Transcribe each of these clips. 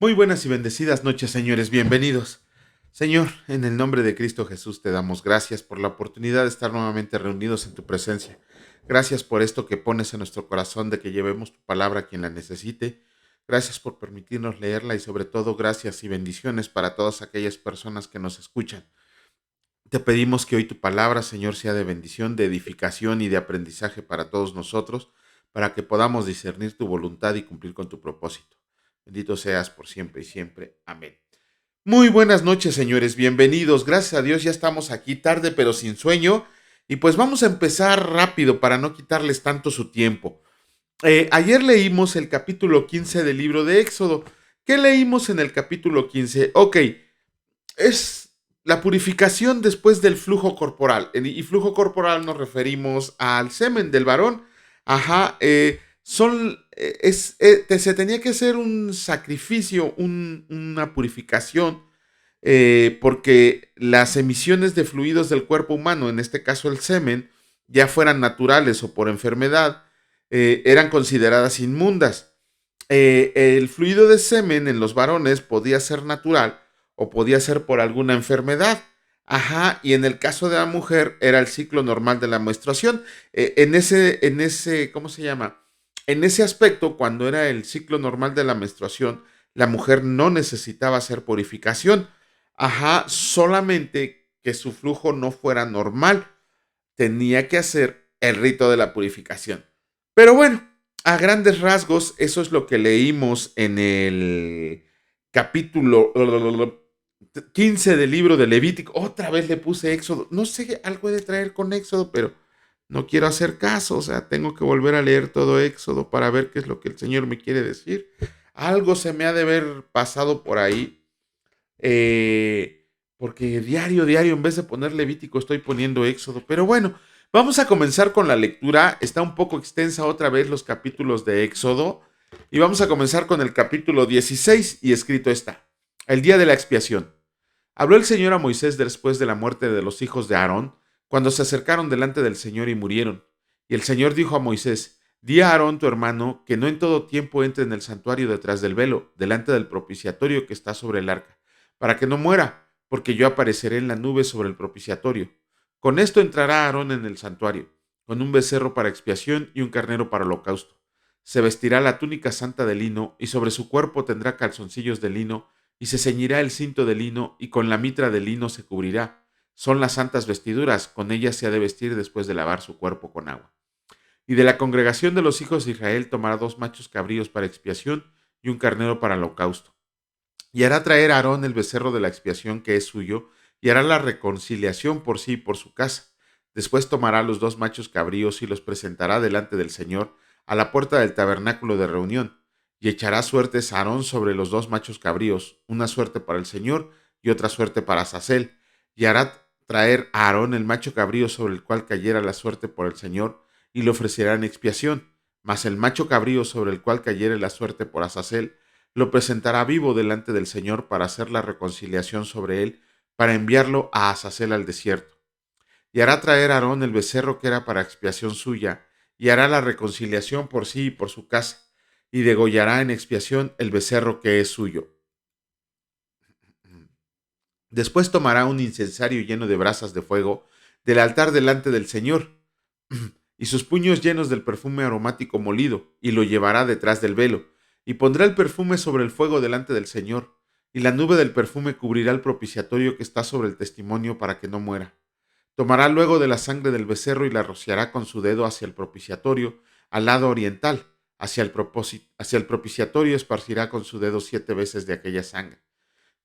Muy buenas y bendecidas noches, señores. Bienvenidos. Señor, en el nombre de Cristo Jesús te damos gracias por la oportunidad de estar nuevamente reunidos en tu presencia. Gracias por esto que pones en nuestro corazón de que llevemos tu palabra a quien la necesite. Gracias por permitirnos leerla y sobre todo gracias y bendiciones para todas aquellas personas que nos escuchan. Te pedimos que hoy tu palabra, Señor, sea de bendición, de edificación y de aprendizaje para todos nosotros, para que podamos discernir tu voluntad y cumplir con tu propósito. Bendito seas por siempre y siempre. Amén. Muy buenas noches, señores. Bienvenidos. Gracias a Dios ya estamos aquí tarde pero sin sueño. Y pues vamos a empezar rápido para no quitarles tanto su tiempo. Ayer leímos el capítulo 15 del libro de Éxodo. ¿Qué leímos en el capítulo 15? Ok, es la purificación después del flujo corporal. Y flujo corporal nos referimos al semen del varón. Ajá, se tenía que hacer un sacrificio, una purificación, porque las emisiones de fluidos del cuerpo humano, en este caso el semen, ya fueran naturales o por enfermedad, eran consideradas inmundas. El fluido de semen en los varones podía ser natural o podía ser por alguna enfermedad. Ajá, y en el caso de la mujer era el ciclo normal de la menstruación. ¿Cómo se llama? En ese aspecto, cuando era el ciclo normal de la menstruación, la mujer no necesitaba hacer purificación. Ajá, solamente que su flujo no fuera normal. Tenía que hacer el rito de la purificación. Pero bueno, a grandes rasgos, eso es lo que leímos en el capítulo 15 del libro de Levítico. Otra vez le puse Éxodo. No sé, algo he de traer con Éxodo, pero no quiero hacer caso. O sea, tengo que volver a leer todo Éxodo para ver qué es lo que el Señor me quiere decir. Algo se me ha de haber pasado por ahí. Porque diario, en vez de poner Levítico, estoy poniendo Éxodo. Pero bueno, vamos a comenzar con la lectura. Está un poco extensa otra vez los capítulos de Éxodo. Y vamos a comenzar con el capítulo 16 y escrito está. El día de la expiación. Habló el Señor a Moisés después de la muerte de los hijos de Aarón, cuando se acercaron delante del Señor y murieron. Y el Señor dijo a Moisés, di a Aarón tu hermano que no en todo tiempo entre en el santuario detrás del velo, delante del propiciatorio que está sobre el arca, para que no muera, porque yo apareceré en la nube sobre el propiciatorio. Con esto entrará Aarón en el santuario, con un becerro para expiación y un carnero para holocausto. Se vestirá la túnica santa de lino, y sobre su cuerpo tendrá calzoncillos de lino, y se ceñirá el cinto de lino, y con la mitra de lino se cubrirá. Son las santas vestiduras, con ellas se ha de vestir después de lavar su cuerpo con agua. Y de la congregación de los hijos de Israel tomará 2 machos cabríos para expiación y un carnero para holocausto. Y hará traer a Aarón el becerro de la expiación que es suyo, y hará la reconciliación por sí y por su casa. Después tomará los 2 machos cabríos y los presentará delante del Señor a la puerta del tabernáculo de reunión, y echará suertes a Aarón sobre los 2 machos cabríos, una suerte para el Señor y otra suerte para Azazel, y hará traer a Aarón el macho cabrío sobre el cual cayera la suerte por el Señor, y le ofrecerá en expiación, mas el macho cabrío sobre el cual cayere la suerte por Azazel, lo presentará vivo delante del Señor para hacer la reconciliación sobre él, para enviarlo a Azazel al desierto. Y hará traer a Aarón el becerro que era para expiación suya, y hará la reconciliación por sí y por su casa, y degollará en expiación el becerro que es suyo. Después tomará un incensario lleno de brasas de fuego del altar delante del Señor, y sus puños llenos del perfume aromático molido, y lo llevará detrás del velo, y pondrá el perfume sobre el fuego delante del Señor, y la nube del perfume cubrirá el propiciatorio que está sobre el testimonio para que no muera. Tomará luego de la sangre del becerro y la rociará con su dedo hacia el propiciatorio, al lado oriental. Hacia el propiciatorio esparcirá con su dedo 7 veces de aquella sangre.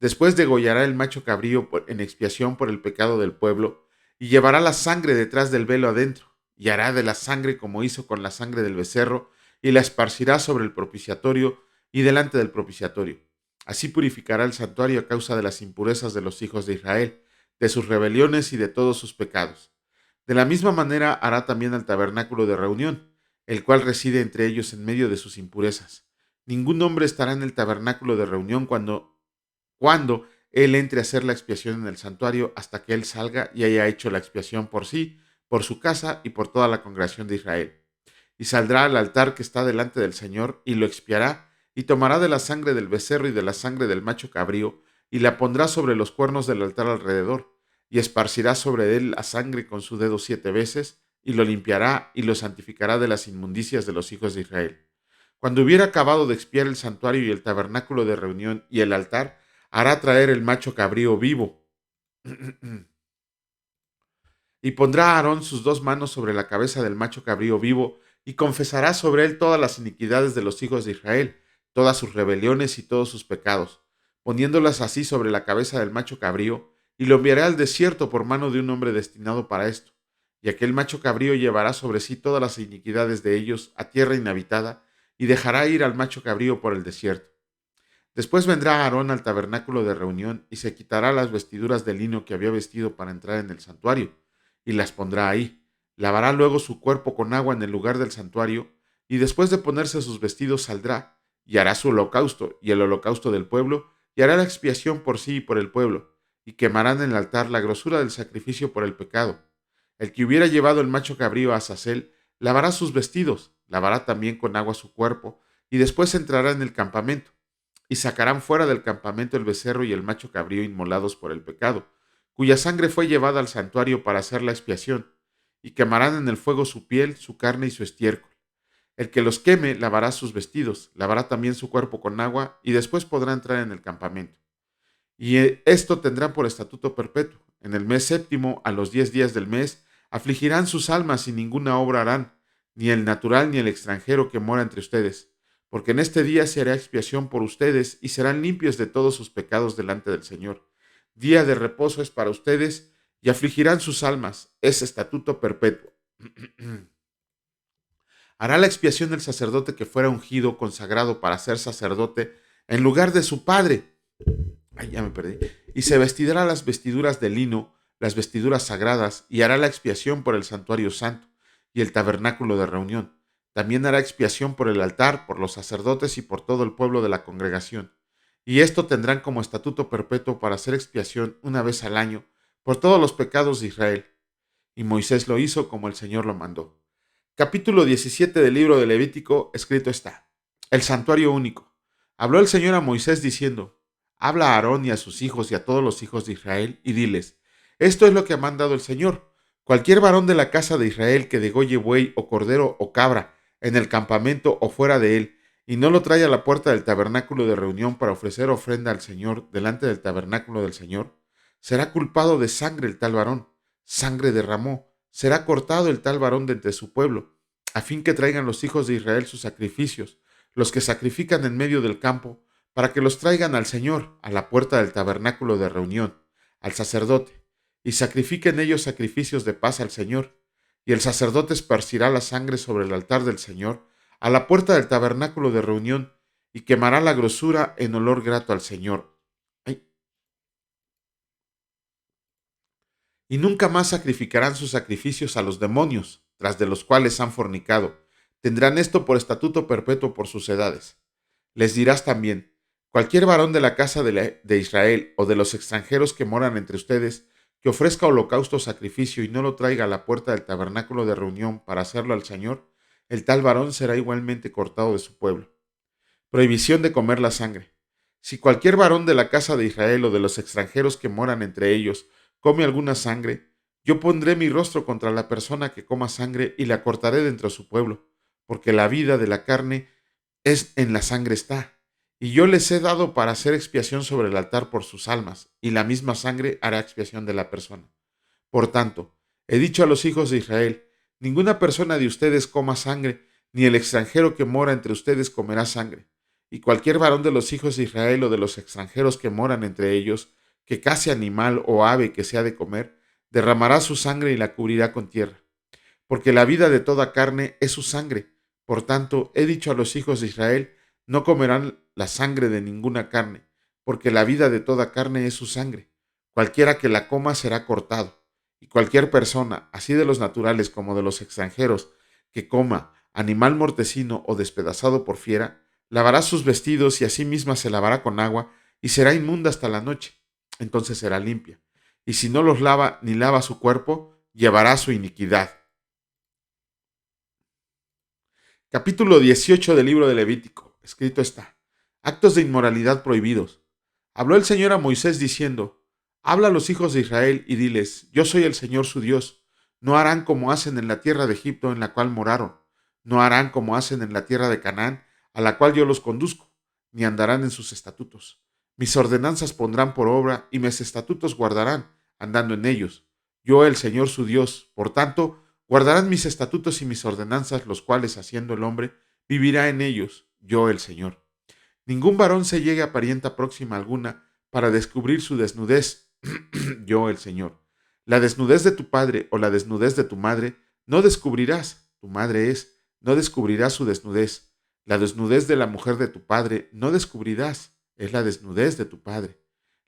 Después degollará el macho cabrío en expiación por el pecado del pueblo, y llevará la sangre detrás del velo adentro, y hará de la sangre como hizo con la sangre del becerro, y la esparcirá sobre el propiciatorio y delante del propiciatorio. Así purificará el santuario a causa de las impurezas de los hijos de Israel, de sus rebeliones y de todos sus pecados. De la misma manera hará también al tabernáculo de reunión, el cual reside entre ellos en medio de sus impurezas. Ningún hombre estará en el tabernáculo de reunión cuando él entre a hacer la expiación en el santuario hasta que él salga y haya hecho la expiación por sí, por su casa y por toda la congregación de Israel. Y saldrá al altar que está delante del Señor y lo expiará y tomará de la sangre del becerro y de la sangre del macho cabrío, y la pondrá sobre los cuernos del altar alrededor, y esparcirá sobre él la sangre con su dedo 7 veces, y lo limpiará y lo santificará de las inmundicias de los hijos de Israel. Cuando hubiera acabado de expiar el santuario y el tabernáculo de reunión y el altar, hará traer el macho cabrío vivo, y pondrá a Aarón sus 2 manos sobre la cabeza del macho cabrío vivo, y confesará sobre él todas las iniquidades de los hijos de Israel, todas sus rebeliones y todos sus pecados, poniéndolas así sobre la cabeza del macho cabrío, y lo enviará al desierto por mano de un hombre destinado para esto. Y aquel macho cabrío llevará sobre sí todas las iniquidades de ellos a tierra inhabitada, y dejará ir al macho cabrío por el desierto. Después vendrá Aarón al tabernáculo de reunión y se quitará las vestiduras de lino que había vestido para entrar en el santuario, y las pondrá ahí. Lavará luego su cuerpo con agua en el lugar del santuario, y después de ponerse sus vestidos saldrá, y hará su holocausto, y el holocausto del pueblo, y hará la expiación por sí y por el pueblo, y quemarán en el altar la grosura del sacrificio por el pecado. El que hubiera llevado el macho cabrío a Azazel, lavará sus vestidos, lavará también con agua su cuerpo, y después entrará en el campamento y sacarán fuera del campamento el becerro y el macho cabrío inmolados por el pecado, cuya sangre fue llevada al santuario para hacer la expiación, y quemarán en el fuego su piel, su carne y su estiércol. El que los queme lavará sus vestidos, lavará también su cuerpo con agua, y después podrá entrar en el campamento. Y esto tendrán por estatuto perpetuo. En el mes séptimo, a los 10 días del mes, afligirán sus almas y ninguna obra harán, ni el natural ni el extranjero que mora entre ustedes, porque en este día se hará expiación por ustedes y serán limpios de todos sus pecados delante del Señor. Día de reposo es para ustedes y afligirán sus almas. Es estatuto perpetuo. Hará la expiación el sacerdote que fuera ungido, consagrado para ser sacerdote, en lugar de su padre. Ay, ya me perdí. Y se vestirá las vestiduras de lino, las vestiduras sagradas, y hará la expiación por el santuario santo y el tabernáculo de reunión. También hará expiación por el altar, por los sacerdotes y por todo el pueblo de la congregación. Y esto tendrán como estatuto perpetuo para hacer expiación 1 vez al año por todos los pecados de Israel. Y Moisés lo hizo como el Señor lo mandó. Capítulo 17 del libro de Levítico, escrito está: El santuario único. Habló el Señor a Moisés diciendo: Habla a Aarón y a sus hijos y a todos los hijos de Israel, y diles: Esto es lo que ha mandado el Señor. Cualquier varón de la casa de Israel que degolle buey o cordero o cabra en el campamento o fuera de él, y no lo trae a la puerta del tabernáculo de reunión para ofrecer ofrenda al Señor delante del tabernáculo del Señor, será culpado de sangre el tal varón. Sangre derramó, será cortado el tal varón de entre su pueblo, a fin que traigan los hijos de Israel sus sacrificios, los que sacrifican en medio del campo, para que los traigan al Señor, a la puerta del tabernáculo de reunión, al sacerdote, y sacrifiquen ellos sacrificios de paz al Señor. Y el sacerdote esparcirá la sangre sobre el altar del Señor, a la puerta del tabernáculo de reunión, y quemará la grosura en olor grato al Señor. Ay. Y nunca más sacrificarán sus sacrificios a los demonios, tras de los cuales han fornicado. Tendrán esto por estatuto perpetuo por sus edades. Les dirás también: cualquier varón de la casa de Israel o de los extranjeros que moran entre ustedes, que ofrezca holocausto o sacrificio y no lo traiga a la puerta del tabernáculo de reunión para hacerlo al Señor, el tal varón será igualmente cortado de su pueblo. Prohibición de comer la sangre. Si cualquier varón de la casa de Israel o de los extranjeros que moran entre ellos come alguna sangre, yo pondré mi rostro contra la persona que coma sangre y la cortaré de entre su pueblo, porque la vida de la carne es en la sangre está. Y yo les he dado para hacer expiación sobre el altar por sus almas, y la misma sangre hará expiación de la persona. Por tanto, he dicho a los hijos de Israel: ninguna persona de ustedes coma sangre, ni el extranjero que mora entre ustedes comerá sangre. Y cualquier varón de los hijos de Israel o de los extranjeros que moran entre ellos, que case animal o ave que se ha de comer, derramará su sangre y la cubrirá con tierra. Porque la vida de toda carne es su sangre. Por tanto, he dicho a los hijos de Israel: no comerán la sangre de ninguna carne, porque la vida de toda carne es su sangre. Cualquiera que la coma será cortado. Y cualquier persona, así de los naturales como de los extranjeros, que coma animal mortecino o despedazado por fiera, lavará sus vestidos y a sí misma se lavará con agua, y será inmunda hasta la noche. Entonces será limpia. Y si no los lava ni lava su cuerpo, llevará su iniquidad. Capítulo 18 del libro de Levítico. Escrito está: actos de inmoralidad prohibidos. Habló el Señor a Moisés diciendo: habla a los hijos de Israel y diles: yo soy el Señor su Dios. No harán como hacen en la tierra de Egipto en la cual moraron. No harán como hacen en la tierra de Canaán, a la cual yo los conduzco, ni andarán en sus estatutos. Mis ordenanzas pondrán por obra y mis estatutos guardarán, andando en ellos. Yo, el Señor su Dios, por tanto, guardarán mis estatutos y mis ordenanzas, los cuales, haciendo el hombre, vivirá en ellos, yo el Señor. Ningún varón se llegue a parienta próxima alguna para descubrir su desnudez, yo el Señor. La desnudez de tu padre o la desnudez de tu madre no descubrirás, tu madre es, no descubrirás su desnudez. La desnudez de la mujer de tu padre no descubrirás, es la desnudez de tu padre.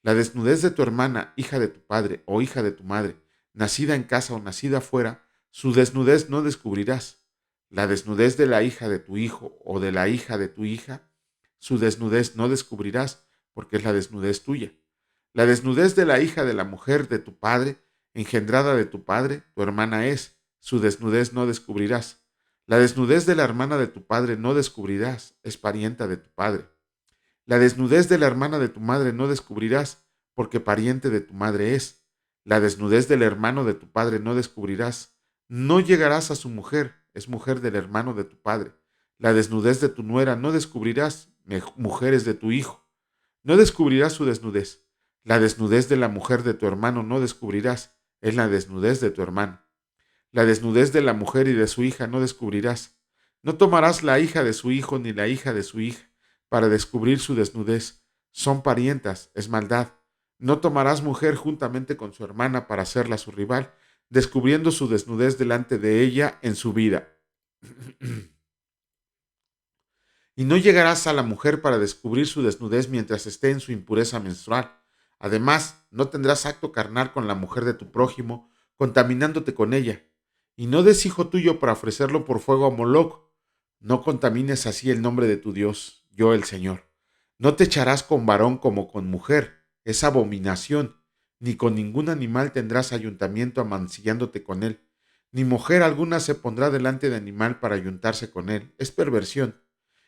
La desnudez de tu hermana, hija de tu padre o hija de tu madre, nacida en casa o nacida fuera, su desnudez no descubrirás. La desnudez de la hija de tu hijo o de la hija de tu hija, su desnudez no descubrirás, porque es la desnudez tuya. La desnudez de la hija de la mujer de tu padre, engendrada de tu padre, tu hermana es, su desnudez no descubrirás. La desnudez de la hermana de tu padre no descubrirás, es parienta de tu padre. La desnudez de la hermana de tu madre no descubrirás, porque pariente de tu madre es. La desnudez del hermano de tu padre no descubrirás. No llegarás a su mujer, es mujer del hermano de tu padre. La desnudez de tu nuera no descubrirás, mujeres de tu hijo. No descubrirás su desnudez. La desnudez de la mujer de tu hermano no descubrirás, es la desnudez de tu hermano. La desnudez de la mujer y de su hija no descubrirás. No tomarás la hija de su hijo ni la hija de su hija para descubrir su desnudez. Son parientas, es maldad. No tomarás mujer juntamente con su hermana para hacerla su rival, descubriendo su desnudez delante de ella en su vida. Y no llegarás a la mujer para descubrir su desnudez mientras esté en su impureza menstrual. Además, no tendrás acto carnal con la mujer de tu prójimo, contaminándote con ella. Y no des hijo tuyo para ofrecerlo por fuego a Moloc. No contamines así el nombre de tu Dios, yo el Señor. No te echarás con varón como con mujer, es abominación. Ni con ningún animal tendrás ayuntamiento amancillándote con él. Ni mujer alguna se pondrá delante de animal para ayuntarse con él, es perversión.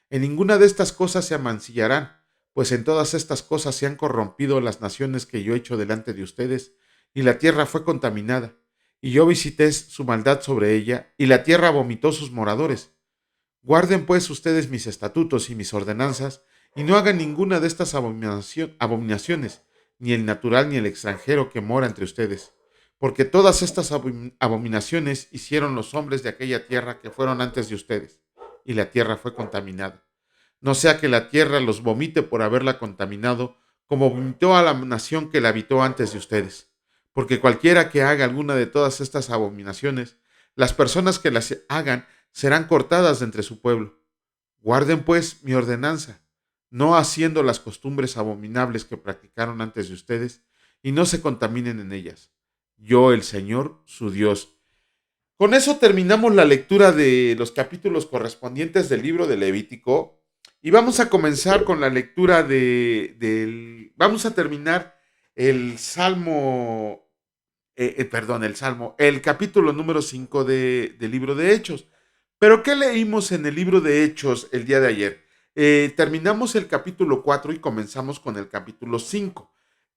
En ninguna de estas cosas se amancillarán, pues en todas estas cosas se han corrompido las naciones que yo he hecho delante de ustedes, y la tierra fue contaminada, y yo visité su maldad sobre ella, y la tierra vomitó sus moradores. Guarden pues ustedes mis estatutos y mis ordenanzas, y no hagan ninguna de estas abominaciones, ni el natural ni el extranjero que mora entre ustedes, porque todas estas abominaciones hicieron los hombres de aquella tierra que fueron antes de ustedes, y la tierra fue contaminada. No sea que la tierra los vomite por haberla contaminado, como vomitó a la nación que la habitó antes de ustedes. Porque cualquiera que haga alguna de todas estas abominaciones, las personas que las hagan serán cortadas de entre su pueblo. Guarden pues mi ordenanza, no haciendo las costumbres abominables que practicaron antes de ustedes, y no se contaminen en ellas. Yo, el Señor, su Dios. Con eso terminamos la lectura de los capítulos correspondientes del libro de Levítico y vamos a comenzar con la lectura vamos a terminar el el capítulo número 5 del libro de Hechos. Pero ¿qué leímos en el libro de Hechos el día de ayer? Terminamos el capítulo 4 y comenzamos con el capítulo 5.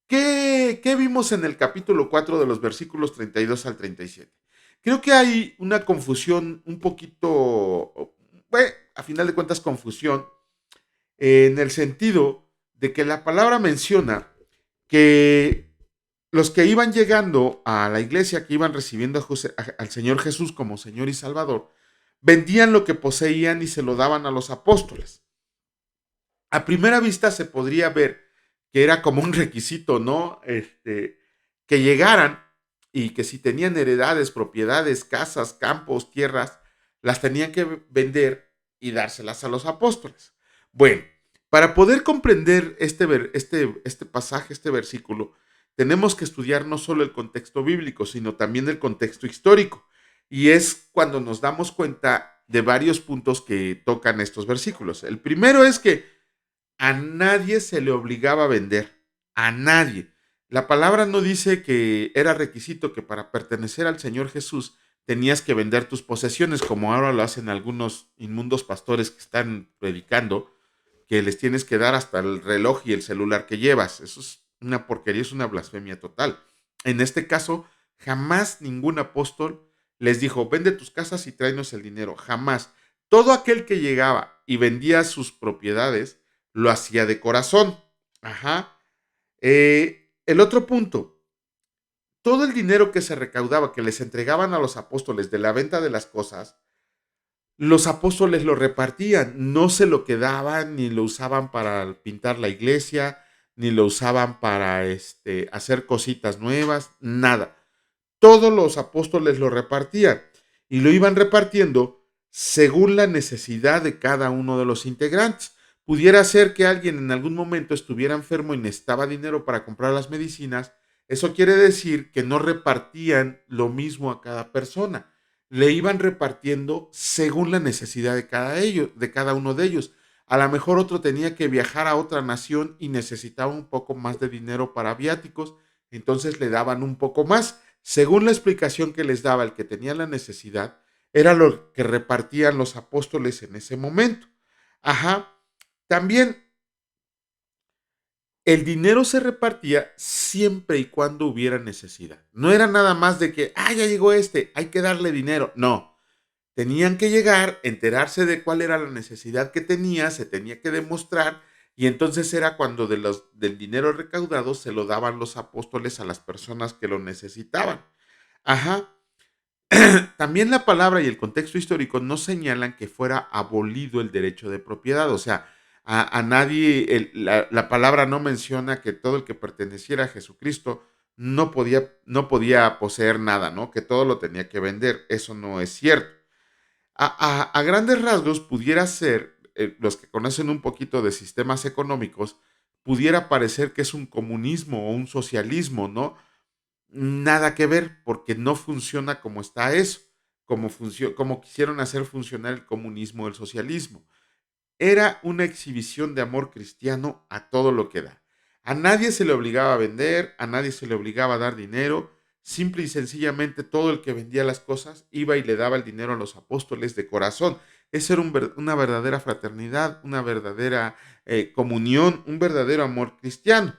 ¿Qué vimos en el capítulo 4 de los versículos 32 al 37? Creo que hay una confusión un poquito, bueno, a final de cuentas confusión, en el sentido de que la palabra menciona que los que iban llegando a la iglesia, que iban recibiendo al Señor Jesús como Señor y Salvador, vendían lo que poseían y se lo daban a los apóstoles. A primera vista se podría ver que era como un requisito, ¿no? Que llegaran y que si tenían heredades, propiedades, casas, campos, tierras, las tenían que vender y dárselas a los apóstoles. Bueno, para poder comprender este pasaje, este versículo, tenemos que estudiar no solo el contexto bíblico, sino también el contexto histórico. Y es cuando nos damos cuenta de varios puntos que tocan estos versículos. El primero es que a nadie se le obligaba a vender, a nadie. La palabra no dice que era requisito que para pertenecer al Señor Jesús tenías que vender tus posesiones, como ahora lo hacen algunos inmundos pastores que están predicando, que les tienes que dar hasta el reloj y el celular que llevas. Eso es una porquería, es una blasfemia total. En este caso, jamás ningún apóstol les dijo, vende tus casas y tráenos el dinero. Jamás. Todo aquel que llegaba y vendía sus propiedades, lo hacía de corazón. Ajá. El otro punto, todo el dinero que se recaudaba, que les entregaban a los apóstoles de la venta de las cosas, los apóstoles lo repartían, no se lo quedaban ni lo usaban para pintar la iglesia, ni lo usaban para hacer cositas nuevas, nada. Todos los apóstoles lo repartían y lo iban repartiendo según la necesidad de cada uno de los integrantes. Pudiera ser que alguien en algún momento estuviera enfermo y necesitaba dinero para comprar las medicinas. Eso quiere decir que no repartían lo mismo a cada persona. Le iban repartiendo según la necesidad de cada uno de ellos. A lo mejor otro tenía que viajar a otra nación y necesitaba un poco más de dinero para viáticos, entonces le daban un poco más. Según la explicación que les daba el que tenía la necesidad, era lo que repartían los apóstoles en ese momento. Ajá. También el dinero se repartía siempre y cuando hubiera necesidad. No era nada más de que, ya llegó hay que darle dinero. No, tenían que llegar, enterarse de cuál era la necesidad que tenía, se tenía que demostrar, y entonces era cuando del dinero recaudado se lo daban los apóstoles a las personas que lo necesitaban. Ajá. También la palabra y el contexto histórico no señalan que fuera abolido el derecho de propiedad, o sea, a nadie, la palabra no menciona que todo el que perteneciera a Jesucristo no podía poseer nada, ¿no? Que todo lo tenía que vender, eso no es cierto. A grandes rasgos pudiera ser, los que conocen un poquito de sistemas económicos, pudiera parecer que es un comunismo o un socialismo, ¿no? Nada que ver, porque no funciona como está eso, como quisieron hacer funcionar el comunismo o el socialismo. Era una exhibición de amor cristiano a todo lo que da. A nadie se le obligaba a vender, a nadie se le obligaba a dar dinero, simple y sencillamente todo el que vendía las cosas iba y le daba el dinero a los apóstoles de corazón. Esa era una verdadera fraternidad, una verdadera comunión, un verdadero amor cristiano.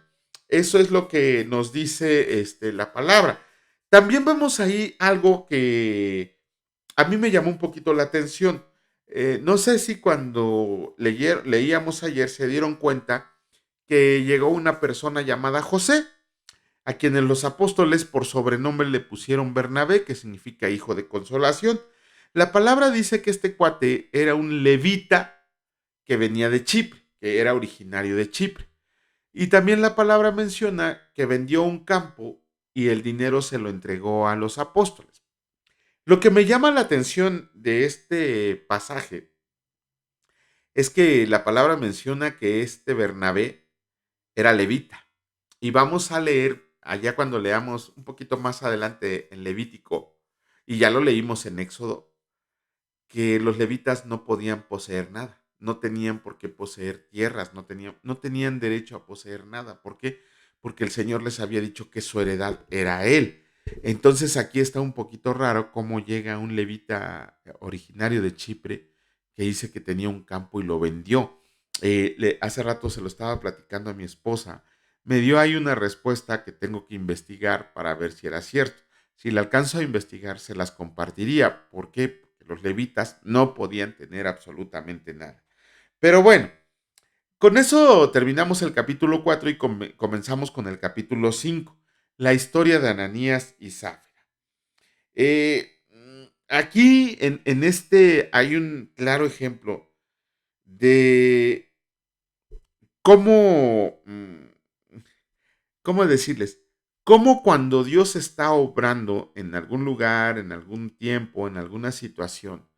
Eso es lo que nos dice la palabra. También vemos ahí algo que a mí me llamó un poquito la atención. No sé si cuando leíamos ayer se dieron cuenta que llegó una persona llamada José, a quienes los apóstoles por sobrenombre le pusieron Bernabé, que significa hijo de consolación. La palabra dice que este cuate era un levita que venía de Chipre, que era originario de Chipre. Y también la palabra menciona que vendió un campo y el dinero se lo entregó a los apóstoles. Lo que me llama la atención de este pasaje es que la palabra menciona que este Bernabé era levita. Y vamos a leer, allá cuando leamos un poquito más adelante en Levítico, y ya lo leímos en Éxodo, que los levitas no podían poseer nada, no tenían por qué poseer tierras, no tenían derecho a poseer nada. ¿Por qué? Porque el Señor les había dicho que su heredad era Él. Entonces aquí está un poquito raro cómo llega un levita originario de Chipre que dice que tenía un campo y lo vendió. Hace rato se lo estaba platicando a mi esposa. Me dio ahí una respuesta que tengo que investigar para ver si era cierto. Si la alcanzo a investigar, se las compartiría. ¿Por qué? Porque los levitas no podían tener absolutamente nada. Pero bueno, con eso terminamos el capítulo 4 y comenzamos con el capítulo 5, la historia de Ananías y Zafira. Aquí en este hay un claro ejemplo de cómo, ¿cómo decirles? Cómo cuando Dios está obrando en algún lugar, en algún tiempo, en alguna situación,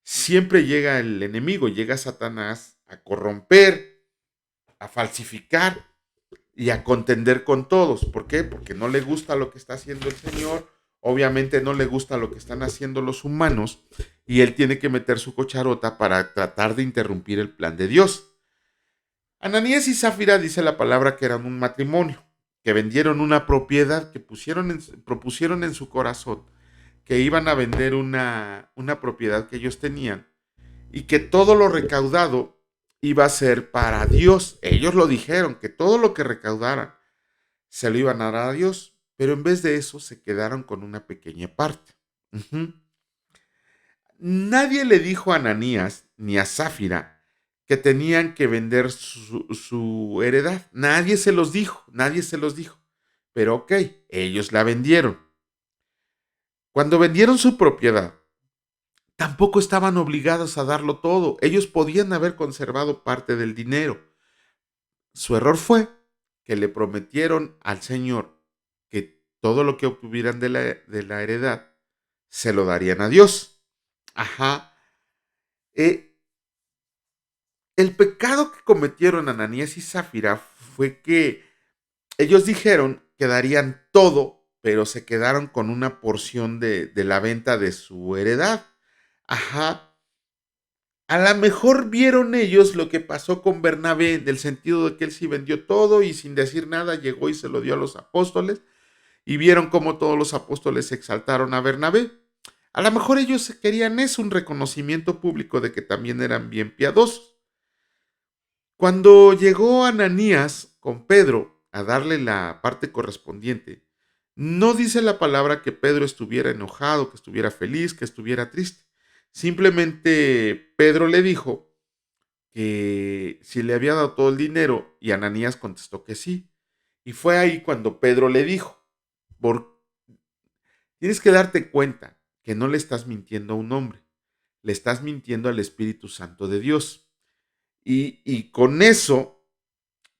siempre llega el enemigo, llega Satanás a corromper, a falsificar y a contender con todos. ¿Por qué? Porque no le gusta lo que está haciendo el Señor, obviamente no le gusta lo que están haciendo los humanos y él tiene que meter su cucharota para tratar de interrumpir el plan de Dios. Ananías y Zafira dice la palabra que eran un matrimonio, que vendieron una propiedad, que propusieron en su corazón que iban a vender una propiedad que ellos tenían y que todo lo recaudado iba a ser para Dios. Ellos lo dijeron, que todo lo que recaudaran se lo iban a dar a Dios, pero en vez de eso se quedaron con una pequeña parte. Ujú. Nadie le dijo a Ananías ni a Zafira que tenían que vender su heredad. Nadie se los dijo. Pero ok, ellos la vendieron. Cuando vendieron su propiedad, tampoco estaban obligados a darlo todo. Ellos podían haber conservado parte del dinero. Su error fue que le prometieron al Señor que todo lo que obtuvieran de la heredad se lo darían a Dios. Ajá. Eh, el pecado que cometieron Ananías y Zafira fue que ellos dijeron que darían todo, pero se quedaron con una porción de la venta de su heredad. Ajá. A lo mejor vieron ellos lo que pasó con Bernabé, del sentido de que él sí vendió todo y sin decir nada llegó y se lo dio a los apóstoles, y vieron cómo todos los apóstoles exaltaron a Bernabé. A lo mejor ellos querían eso, un reconocimiento público de que también eran bien piadosos. Cuando llegó Ananías con Pedro a darle la parte correspondiente, no dice la palabra que Pedro estuviera enojado, que estuviera feliz, que estuviera triste. Simplemente Pedro le dijo que si le había dado todo el dinero y Ananías contestó que sí. Y fue ahí cuando Pedro le dijo, por, tienes que darte cuenta que no le estás mintiendo a un hombre, le estás mintiendo al Espíritu Santo de Dios. Y con eso,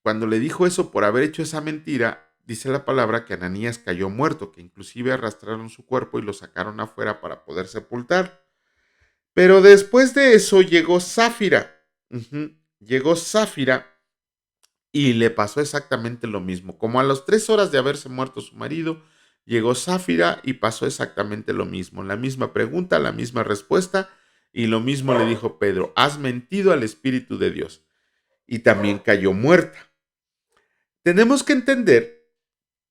cuando le dijo eso por haber hecho esa mentira, dice la palabra que Ananías cayó muerto, que inclusive arrastraron su cuerpo y lo sacaron afuera para poder sepultar. Pero después de eso llegó Zafira. Llegó Zafira y le pasó exactamente lo mismo. Como a las 3 horas de haberse muerto su marido, llegó Zafira y pasó exactamente lo mismo. La misma pregunta, la misma respuesta y lo mismo le dijo Pedro. Has mentido al Espíritu de Dios. Y también cayó muerta. Tenemos que entender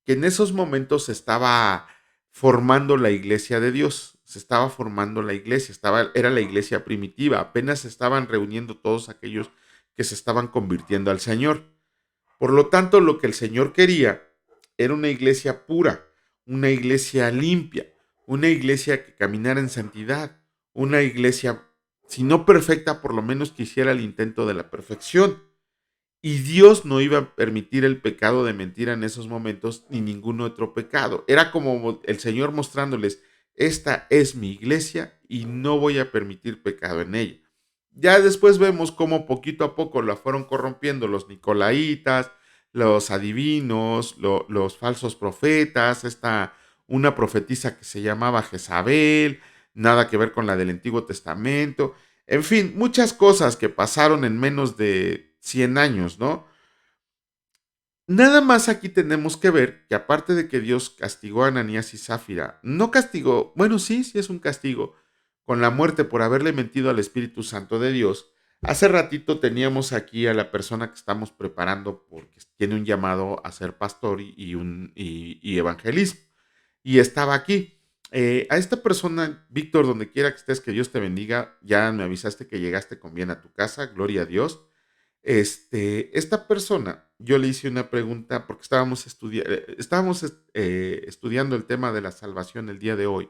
que en esos momentos se estaba formando la iglesia de Dios, se estaba formando la iglesia, era la iglesia primitiva, apenas se estaban reuniendo todos aquellos que se estaban convirtiendo al Señor. Por lo tanto, lo que el Señor quería era una iglesia pura, una iglesia limpia, una iglesia que caminara en santidad, una iglesia, si no perfecta, por lo menos que hiciera el intento de la perfección. Y Dios no iba a permitir el pecado de mentira en esos momentos, ni ningún otro pecado. Era como el Señor mostrándoles, esta es mi iglesia y no voy a permitir pecado en ella. Ya después vemos cómo poquito a poco la fueron corrompiendo los nicolaitas, los adivinos, los falsos profetas, una profetisa que se llamaba Jezabel, nada que ver con la del Antiguo Testamento. En fin, muchas cosas que pasaron en menos de 100 años, ¿no? Nada más aquí tenemos que ver que aparte de que Dios castigó a Ananías y Zafira, no castigó, bueno, sí es un castigo, con la muerte por haberle mentido al Espíritu Santo de Dios. Hace ratito teníamos aquí a la persona que estamos preparando porque tiene un llamado a ser pastor y evangelismo. Y estaba aquí. A esta persona, Víctor, donde quiera que estés, que Dios te bendiga. Ya me avisaste que llegaste con bien a tu casa, gloria a Dios. Esta persona, yo le hice una pregunta porque estábamos estudiando el tema de la salvación el día de hoy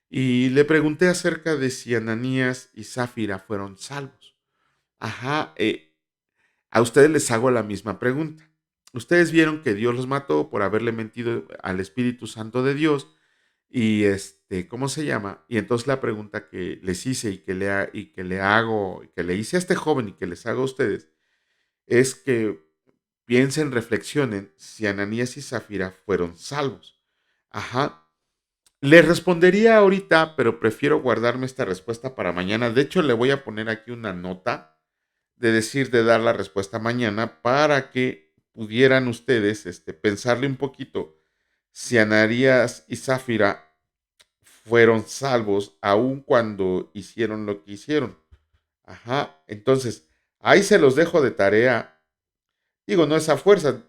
y le pregunté acerca de si Ananías y Zafira fueron salvos. Ajá, a ustedes les hago la misma pregunta. Ustedes vieron que Dios los mató por haberle mentido al Espíritu Santo de Dios y ¿cómo se llama? Y entonces la pregunta que les hice y que le hago, y que le hice a este joven y que les hago a ustedes es que piensen, reflexionen si Ananías y Zafira fueron salvos. Ajá. Les respondería ahorita, pero prefiero guardarme esta respuesta para mañana. De hecho, le voy a poner aquí una nota de dar la respuesta mañana para que pudieran ustedes pensarle un poquito si Ananías y Zafira fueron salvos aun cuando hicieron lo que hicieron. Ajá. Entonces, ahí se los dejo de tarea. Digo, no es a fuerza.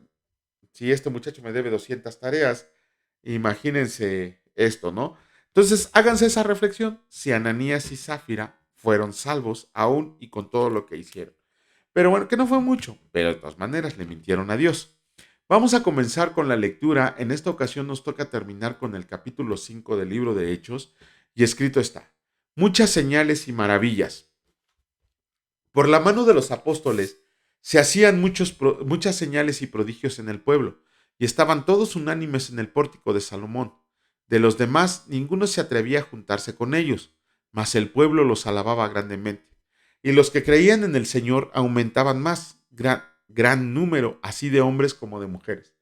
Si este muchacho me debe 200 tareas, imagínense esto, ¿no? Entonces, háganse esa reflexión si Ananías y Zafira fueron salvos aún y con todo lo que hicieron. Pero bueno, que no fue mucho, pero de todas maneras le mintieron a Dios. Vamos a comenzar con la lectura. En esta ocasión nos toca terminar con el capítulo 5 del libro de Hechos, y escrito está: muchas señales y maravillas. Por la mano de los apóstoles se hacían muchas señales y prodigios en el pueblo, y estaban todos unánimes en el pórtico de Salomón. De los demás, ninguno se atrevía a juntarse con ellos, mas el pueblo los alababa grandemente. Y los que creían en el Señor aumentaban más, gran número, así de hombres como de mujeres,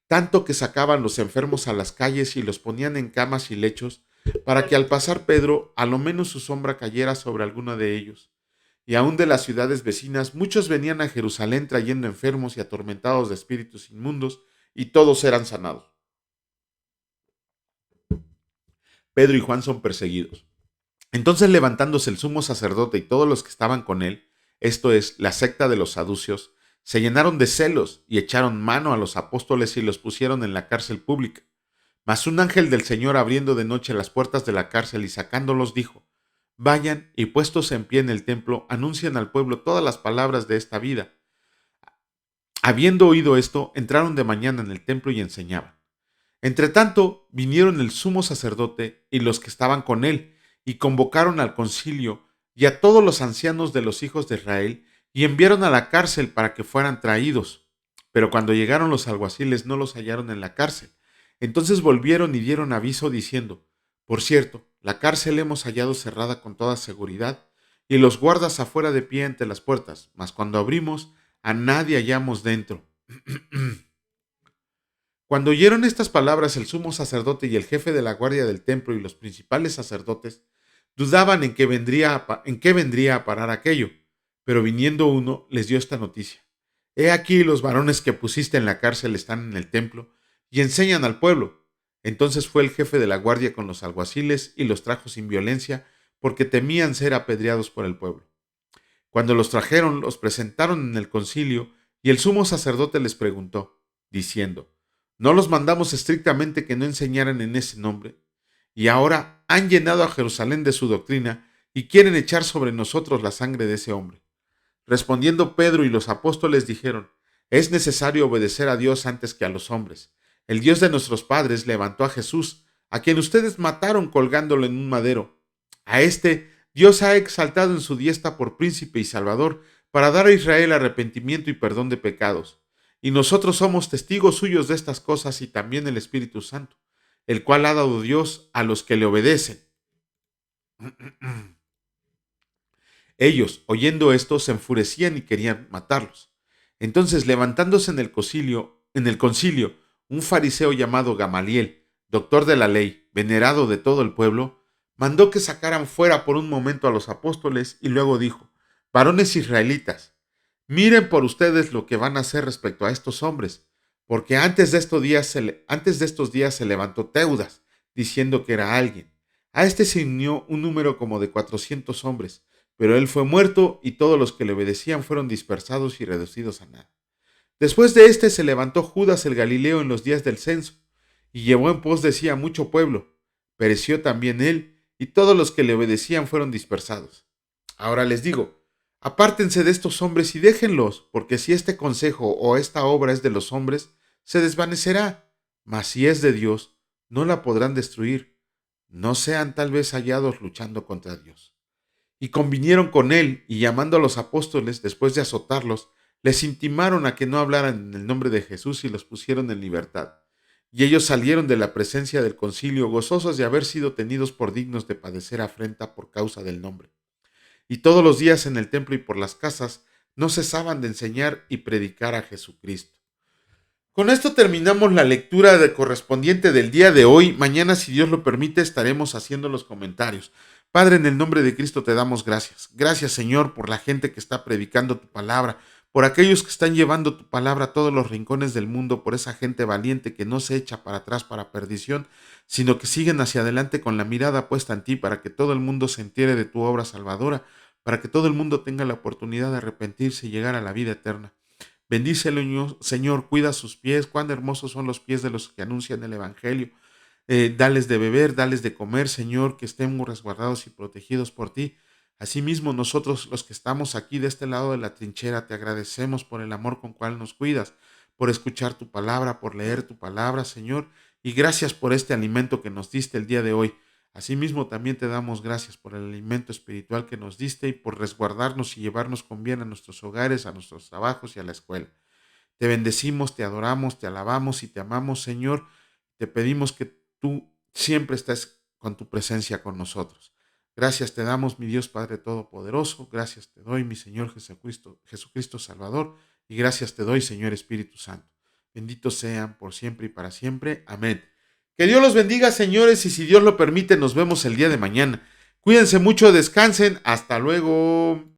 tanto que sacaban los enfermos a las calles y los ponían en camas y lechos, para que al pasar Pedro, a lo menos su sombra cayera sobre alguno de ellos. Y aun de las ciudades vecinas, muchos venían a Jerusalén trayendo enfermos y atormentados de espíritus inmundos, y todos eran sanados. Pedro y Juan son perseguidos. Entonces, levantándose el sumo sacerdote y todos los que estaban con él, esto es, la secta de los saduceos, se llenaron de celos y echaron mano a los apóstoles y los pusieron en la cárcel pública. Mas un ángel del Señor, abriendo de noche las puertas de la cárcel y sacándolos, dijo: vayan y puestos en pie en el templo, anuncien al pueblo todas las palabras de esta vida. Habiendo oído esto, entraron de mañana en el templo y enseñaban. Entretanto, vinieron el sumo sacerdote y los que estaban con él, y convocaron al concilio y a todos los ancianos de los hijos de Israel, y enviaron a la cárcel para que fueran traídos. Pero cuando llegaron los alguaciles no los hallaron en la cárcel. Entonces volvieron y dieron aviso diciendo: por cierto, la cárcel hemos hallado cerrada con toda seguridad, y los guardas afuera de pie ante las puertas, mas cuando abrimos, a nadie hallamos dentro. Cuando oyeron estas palabras, el sumo sacerdote y el jefe de la guardia del templo y los principales sacerdotes dudaban en qué vendría a parar aquello. Pero viniendo uno, les dio esta noticia: he aquí los varones que pusiste en la cárcel están en el templo y enseñan al pueblo. Entonces fue el jefe de la guardia con los alguaciles y los trajo sin violencia, porque temían ser apedreados por el pueblo. Cuando los trajeron, los presentaron en el concilio, y el sumo sacerdote les preguntó, diciendo: ¿no los mandamos estrictamente que no enseñaran en ese nombre? Y ahora han llenado a Jerusalén de su doctrina y quieren echar sobre nosotros la sangre de ese hombre. Respondiendo Pedro y los apóstoles dijeron: es necesario obedecer a Dios antes que a los hombres. El Dios de nuestros padres levantó a Jesús, a quien ustedes mataron colgándolo en un madero. A este Dios ha exaltado en su diestra por príncipe y salvador, para dar a Israel arrepentimiento y perdón de pecados. Y nosotros somos testigos suyos de estas cosas, y también el Espíritu Santo, el cual ha dado Dios a los que le obedecen. Ellos, oyendo esto, se enfurecían y querían matarlos. Entonces, levantándose en el concilio, un fariseo llamado Gamaliel, doctor de la ley, venerado de todo el pueblo, mandó que sacaran fuera por un momento a los apóstoles y luego dijo: varones israelitas, miren por ustedes lo que van a hacer respecto a estos hombres, porque antes de estos días se levantó Teudas, diciendo que era alguien. A este se unió un número como de 400 hombres, pero él fue muerto y todos los que le obedecían fueron dispersados y reducidos a nada. Después de este se levantó Judas el Galileo en los días del censo, y llevó en pos de sí a mucho pueblo. Pereció también él, y todos los que le obedecían fueron dispersados. Ahora les digo: apártense de estos hombres y déjenlos, porque si este consejo o esta obra es de los hombres, se desvanecerá, mas si es de Dios, no la podrán destruir. No sean tal vez hallados luchando contra Dios. Y convinieron con él, y llamando a los apóstoles, después de azotarlos, les intimaron a que no hablaran en el nombre de Jesús, y los pusieron en libertad. Y ellos salieron de la presencia del concilio, gozosos de haber sido tenidos por dignos de padecer afrenta por causa del nombre. Y todos los días en el templo y por las casas no cesaban de enseñar y predicar a Jesucristo. Con esto terminamos la lectura correspondiente del día de hoy. Mañana, si Dios lo permite, estaremos haciendo los comentarios. Padre, en el nombre de Cristo te damos gracias. Gracias, Señor, por la gente que está predicando tu palabra, por aquellos que están llevando tu palabra a todos los rincones del mundo, por esa gente valiente que no se echa para atrás para perdición, sino que siguen hacia adelante con la mirada puesta en ti, para que todo el mundo se entere de tu obra salvadora, para que todo el mundo tenga la oportunidad de arrepentirse y llegar a la vida eterna. Bendícelo, Señor, cuida sus pies. Cuán hermosos son los pies de los que anuncian el Evangelio. Dales de beber, dales de comer, Señor, que estén resguardados y protegidos por ti. Asimismo, nosotros los que estamos aquí de este lado de la trinchera, te agradecemos por el amor con cual nos cuidas, por escuchar tu palabra, por leer tu palabra, Señor, y gracias por este alimento que nos diste el día de hoy. Asimismo, también te damos gracias por el alimento espiritual que nos diste y por resguardarnos y llevarnos con bien a nuestros hogares, a nuestros trabajos y a la escuela. Te bendecimos, te adoramos, te alabamos y te amamos, Señor. Te pedimos que tú siempre estés con tu presencia con nosotros. Gracias te damos, mi Dios Padre Todopoderoso. Gracias te doy, mi Señor Jesucristo Salvador. Y gracias te doy, Señor Espíritu Santo. Benditos sean por siempre y para siempre. Amén. Que Dios los bendiga, señores, y si Dios lo permite, nos vemos el día de mañana. Cuídense mucho, descansen. Hasta luego.